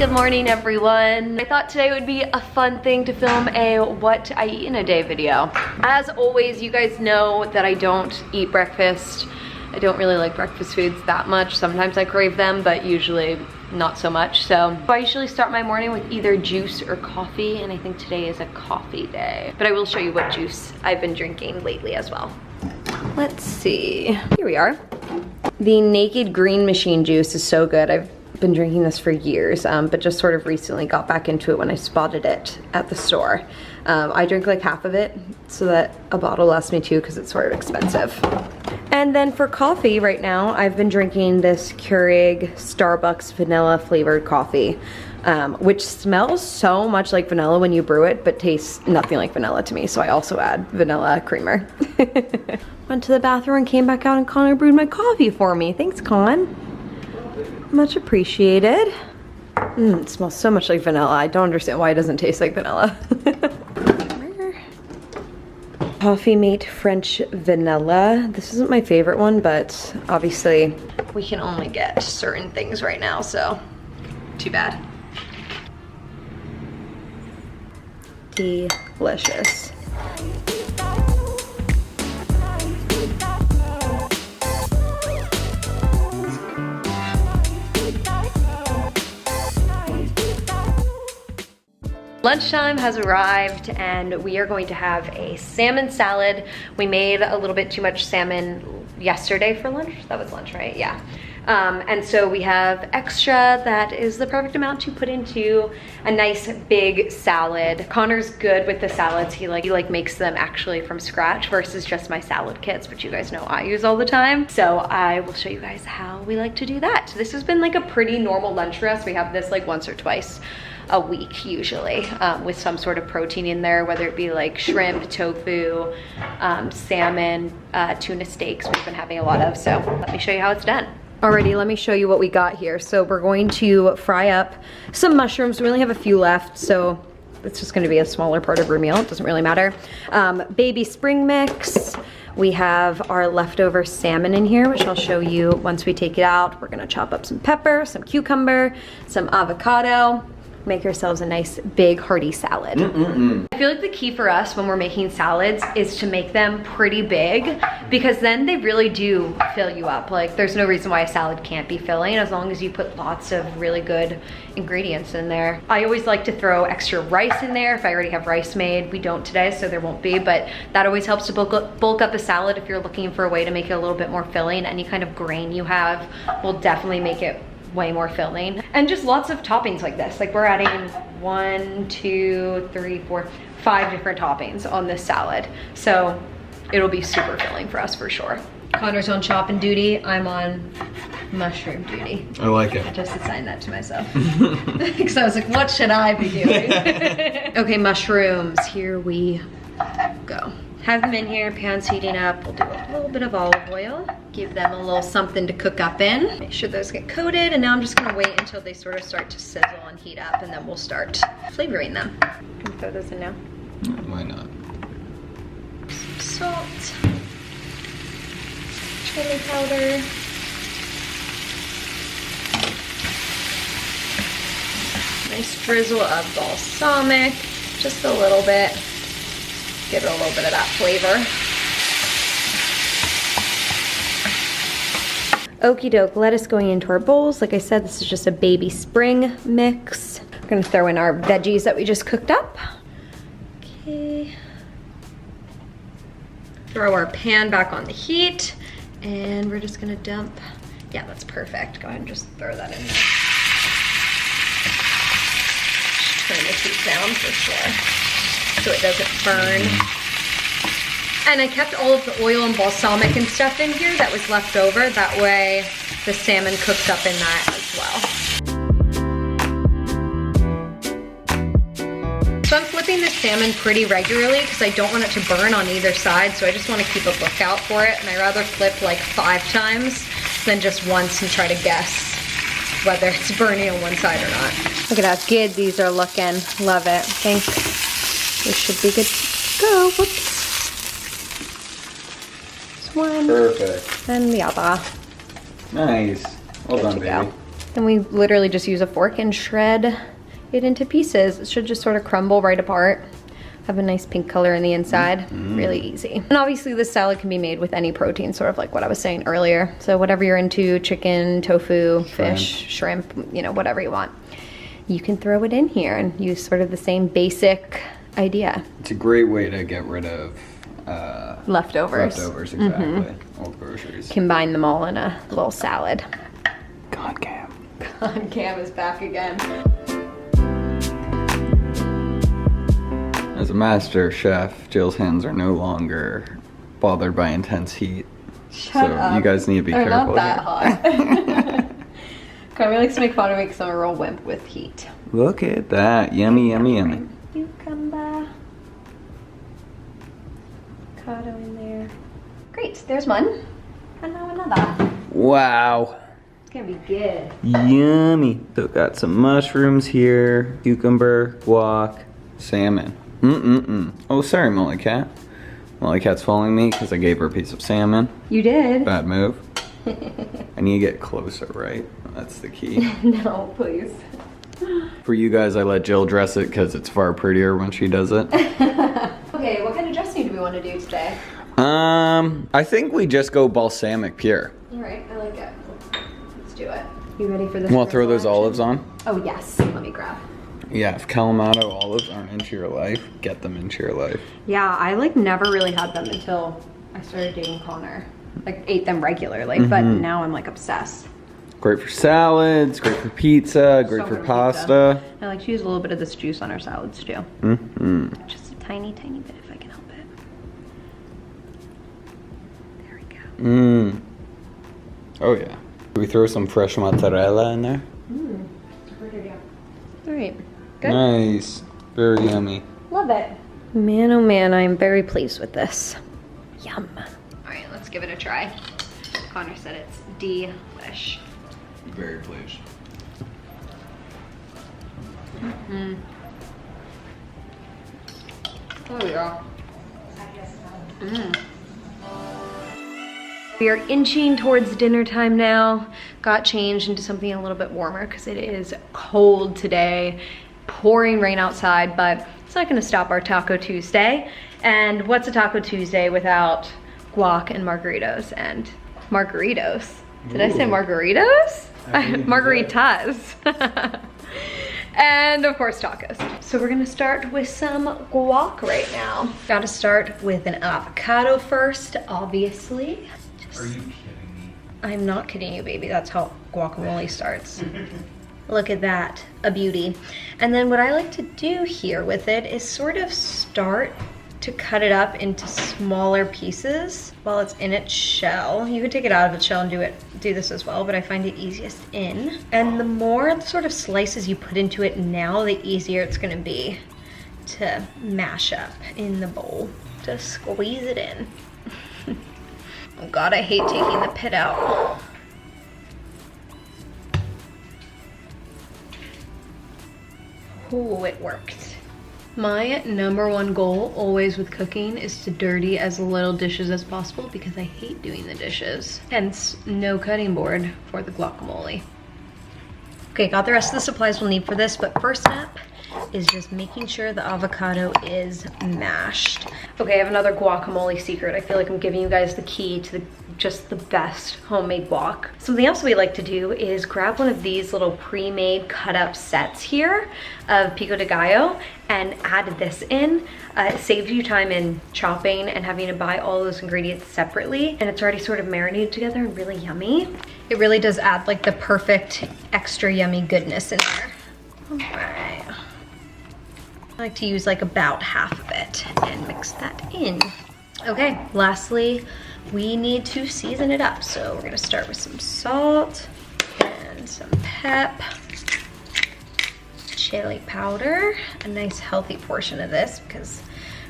Good morning, everyone. I thought today would be a fun thing to film a what I eat in a day video. As always, you guys know that I don't eat breakfast. I don't really like breakfast foods that much. Sometimes I crave them, but usually not so much. So I usually start my morning with either juice or coffee, and I think today is a coffee day. But I will show you what juice I've been drinking lately as well. Let's see. Here we are. The Naked Green Machine juice is so good. I've been drinking this for years, but just sort of recently got back into it when I spotted it at the store. I drink like half of it so that a bottle lasts me too, because it's sort of expensive. And then for coffee right now, I've been drinking this Keurig Starbucks vanilla flavored coffee, which smells so much like vanilla when you brew it, but tastes nothing like vanilla to me. So I also add vanilla creamer. Went to the bathroom and came back out, and Connor brewed my coffee for me. Thanks, Con. Much appreciated. It smells so much like vanilla. I don't understand why it doesn't taste like vanilla. Coffee Mate French Vanilla. This isn't my favorite one, but obviously we can only get certain things right now, so too bad. Delicious. Lunchtime has arrived and we are going to have a salmon salad. We made a little bit too much salmon yesterday for lunch. That was lunch, right? Yeah. And so we have extra that is the perfect amount to put into a nice big salad. Connor's good with the salads. He makes them actually from scratch versus just my salad kits, which you guys know I use all the time. So I will show you guys how we like to do that. This has been like a pretty normal lunch for us. We have this like once or twice a week usually, with some sort of protein in there, whether it be like shrimp, tofu, salmon, tuna steaks we've been having a lot of. So let me show you how it's done. Alrighty, let me show you what we got here. So we're going to fry up some mushrooms. We only have a few left, so it's just gonna be a smaller part of our meal. It doesn't really matter. Baby spring mix. We have our leftover salmon in here, which I'll show you once we take it out. We're gonna chop up some pepper, some cucumber, some avocado. Make ourselves a nice big hearty salad. I feel like the key for us when we're making salads is to make them pretty big, because then they really do fill you up. Like there's no reason why a salad can't be filling as long as you put lots of really good ingredients in there. I always like to throw extra rice in there if I already have rice made. We don't today, so there won't be, but that always helps to bulk up a salad if you're looking for a way to make it a little bit more filling. Any kind of grain you have will definitely make it way more filling. And just lots of toppings like this. Like we're adding 1, 2, 3, 4, 5 different toppings on this salad. So it'll be super filling for us for sure. Connor's on chopping duty. I'm on mushroom duty. I like it. I just assigned that to myself. Because I was like, what should I be doing? Okay, mushrooms. Here we go. Have them in here, pan's heating up. We'll do a little bit of olive oil. Give them a little something to cook up in. Make sure those get coated, and now I'm just gonna wait until they sort of start to sizzle and heat up, and then we'll start flavoring them. Can we throw those in now? Why not? Some salt. Chili powder. Nice drizzle of balsamic, just a little bit. Give it a little bit of that flavor. Okie doke, lettuce going into our bowls. Like I said, this is just a baby spring mix. We're gonna throw in our veggies that we just cooked up. Okay. Throw our pan back on the heat, and we're just gonna dump. Yeah, that's perfect. Go ahead and just throw that in there. Turn the heat down for sure, so it doesn't burn. And I kept all of the oil and balsamic and stuff in here that was left over. That way the salmon cooks up in that as well. So I'm flipping the salmon pretty regularly because I don't want it to burn on either side. So I just want to keep a lookout for it. And I rather flip like 5 times than just once and try to guess whether it's burning on one side or not. Look at how good these are looking. Love it. I think we should be good to go. Whoops. One. Perfect. Then the other. Nice. Well done, baby. Then we literally just use a fork and shred it into pieces. It should just sort of crumble right apart. Have a nice pink color in the inside. Really easy. And obviously this salad can be made with any protein, sort of like what I was saying earlier. So whatever you're into, chicken, tofu, fish, shrimp, you know, whatever you want. You can throw it in here and use sort of the same basic idea. It's a great way to get rid of leftovers. Leftovers, exactly. Old groceries. Combine them all in a little salad. Con Cam. Con Cam is back again. As a master chef, Jill's hands are no longer bothered by intense heat. Shut up. You guys need to be careful. Not that hot. Carmi likes to make fun of me because I'm a real wimp with heat. Look at that. Yummy, yummy, yummy. Cucumber. Avocado in there. Great, there's one. And now another. Wow. It's gonna be good. Yummy. So got some mushrooms here, cucumber, guac, salmon. Oh, sorry, Molly Cat. Molly Cat's following me because I gave her a piece of salmon. You did? Bad move. I need to get closer, right? That's the key. No, please. For you guys, I let Jill dress it because it's far prettier when she does it. Okay, what kind of dressing do we want to do today? I think we just go balsamic pure. All right, I like it. Let's do it. You ready for this? You want to throw those olives on? Oh yes, let me grab. Yeah, if Kalamata olives aren't into your life, get them into your life. Yeah, I like never really had them until I started dating Connor. Like ate them regularly, but now I'm like obsessed. Great for salads, great for pizza, great for pasta. I like to use a little bit of this juice on our salads too. Just a tiny, tiny bit if I can help it. There we go. Oh yeah. Do we throw some fresh mozzarella in there? Great idea. All right. Good. Nice. Very yummy. Love it. Man, oh man, I am very pleased with this. Yum. All right, let's give it a try. Connor said it's delish. Very pleased. Oh yeah. We are inching towards dinner time now. Got changed into something a little bit warmer because it is cold today. Pouring rain outside, but it's not gonna stop our Taco Tuesday. And what's a Taco Tuesday without guac and margaritas and margaritos? Did I say margaritos? Margaritas. And of course tacos. So we're gonna start with some guac right now. Gotta start with an avocado first, obviously. Are you kidding me? I'm not kidding you, baby. That's how guacamole starts. Look at that, a beauty. And then what I like to do here with it is sort of start to cut it up into smaller pieces while it's in its shell. You could take it out of its shell and do this as well, but I find it easiest in. And the more sort of slices you put into it now, the easier it's gonna be to mash up in the bowl. Just squeeze it in. Oh God, I hate taking the pit out. Oh, it worked. My #1 goal always with cooking is to dirty as little dishes as possible because I hate doing the dishes. Hence, no cutting board for the guacamole. Okay, got the rest of the supplies we'll need for this, but first step is just making sure the avocado is mashed. Okay, I have another guacamole secret. I feel like I'm giving you guys the key to just the best homemade guac. Something else we like to do is grab one of these little pre-made cut up sets here of pico de gallo and add this in. It saves you time in chopping and having to buy all those ingredients separately, and it's already sort of marinated together and really yummy. It really does add like the perfect extra yummy goodness in there. All right. I like to use like about half of it and mix that in. Okay, lastly, we need to season it up. So we're gonna start with some salt and some pep, chili powder, a nice healthy portion of this because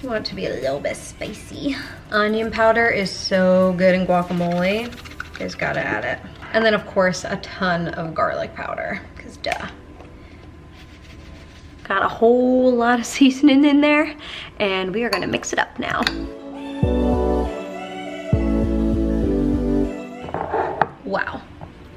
we want it to be a little bit spicy. Onion powder is so good in guacamole. You guys gotta add it. And then of course, a ton of garlic powder, because duh. Got a whole lot of seasoning in there, and we are gonna mix it up now. Wow,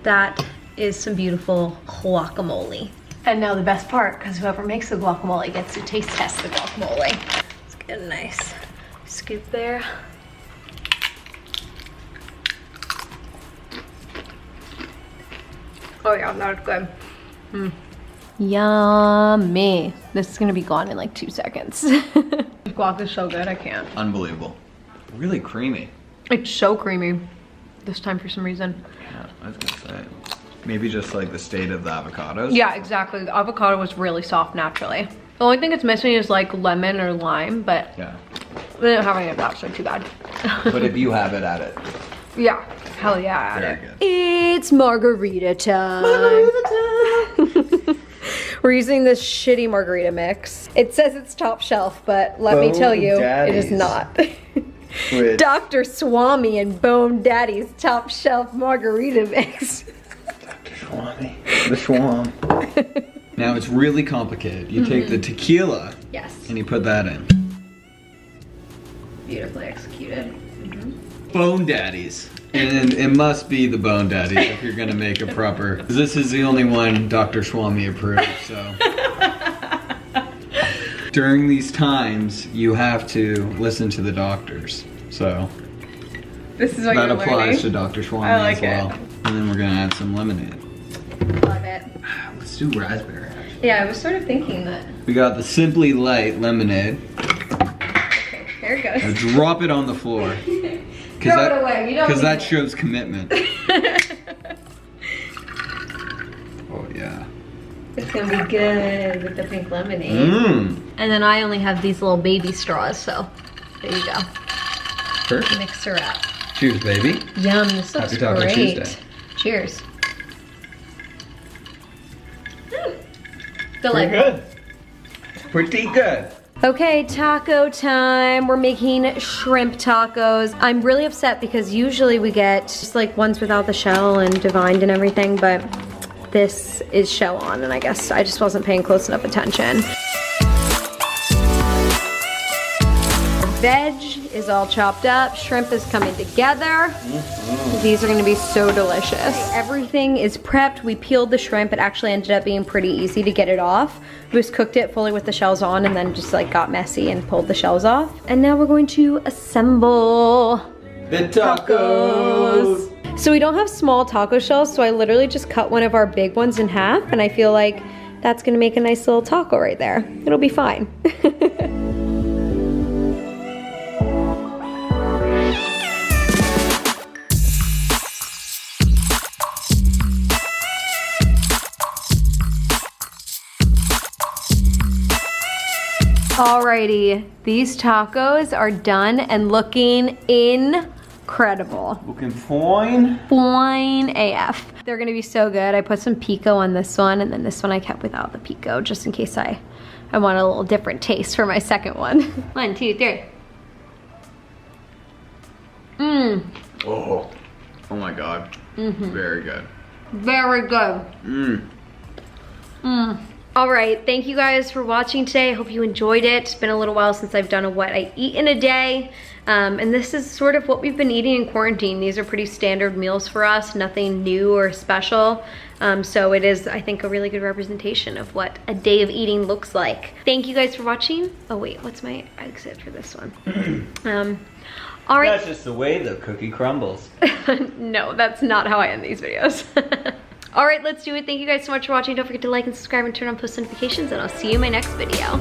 that is some beautiful guacamole. And now the best part, because whoever makes the guacamole gets to taste test the guacamole. Let's get a nice scoop there. Oh yeah, that was good. Yummy. This is gonna be gone in like 2 seconds. Guac is so good, I can't. Unbelievable. Really creamy. It's so creamy this time for some reason. Yeah, I was gonna say. Maybe just like the state of the avocados. Yeah, exactly. The avocado was really soft naturally. The only thing it's missing is like lemon or lime, but Yeah. we didn't have any of that, so too bad. But if you have it, add it. Yeah, hell yeah, I Very add it. good. It's margarita time. We're using this shitty margarita mix. It says it's top shelf, but let me tell you, it is not. With Dr. Swami and Bone Daddy's top shelf margarita mix. Swami. The Schwam. Now it's really complicated. You take the tequila Yes, and you put that in. beautifully executed. Bone Daddies. And it must be the Bone Daddies if you're gonna make a proper. This is the only one Dr. Swami approved, so. During these times, you have to listen to the doctors. So This is what that you're applies learning. to Dr. Swami I like as well. it. And then we're gonna add some lemonade. Love it. Let's do raspberry. Yeah, I was sort of thinking that. We got the Simply Light lemonade. Okay, there it Now goes. drop it on the floor. Throw it away. You don't Because need that it. shows commitment. Oh yeah. It's gonna be good with the pink lemonade. Mmm. And then I only have these little baby straws, so there you go. Perfect. Mix her up. Cheers, baby. Yum, this looks Happy Taco great. Tuesday. Cheers. Pretty Delightful. good. Pretty good. Okay, taco time. We're making shrimp tacos. I'm really upset because usually we get just like ones without the shell and divined and everything, but this is shell on, and I guess I just wasn't paying close enough attention. Veg is all chopped up. Shrimp is coming together. These are gonna be so delicious. Everything is prepped. We peeled the shrimp. It actually ended up being pretty easy to get it off. We just cooked it fully with the shells on and then just like got messy and pulled the shells off. And now we're going to assemble The tacos. So we don't have small taco shells, so I literally just cut one of our big ones in half, and I feel like that's gonna make a nice little taco right there. It'll be fine. Alrighty, these tacos are done and looking incredible. Looking fine. Fine AF. They're gonna be so good. I put some pico on this one, and then this one I kept without the pico, just in case I want a little different taste for my second one. 1, 2, 3. Mmm, Oh. Oh my god. Very good. very good. Mmm. Mmm. All right, thank you guys for watching today. I hope you enjoyed it. It's been a little while since I've done a what I eat in a day. And this is sort of what we've been eating in quarantine. These are pretty standard meals for us, nothing new or special. So it is, I think, a really good representation of what a day of eating looks like. Thank you guys for watching. Oh wait, what's my exit for this one? All right. That's just the way the cookie crumbles. No, that's not how I end these videos. All right, let's do it. Thank you guys so much for watching. Don't forget to like and subscribe and turn on post notifications, and I'll see you in my next video.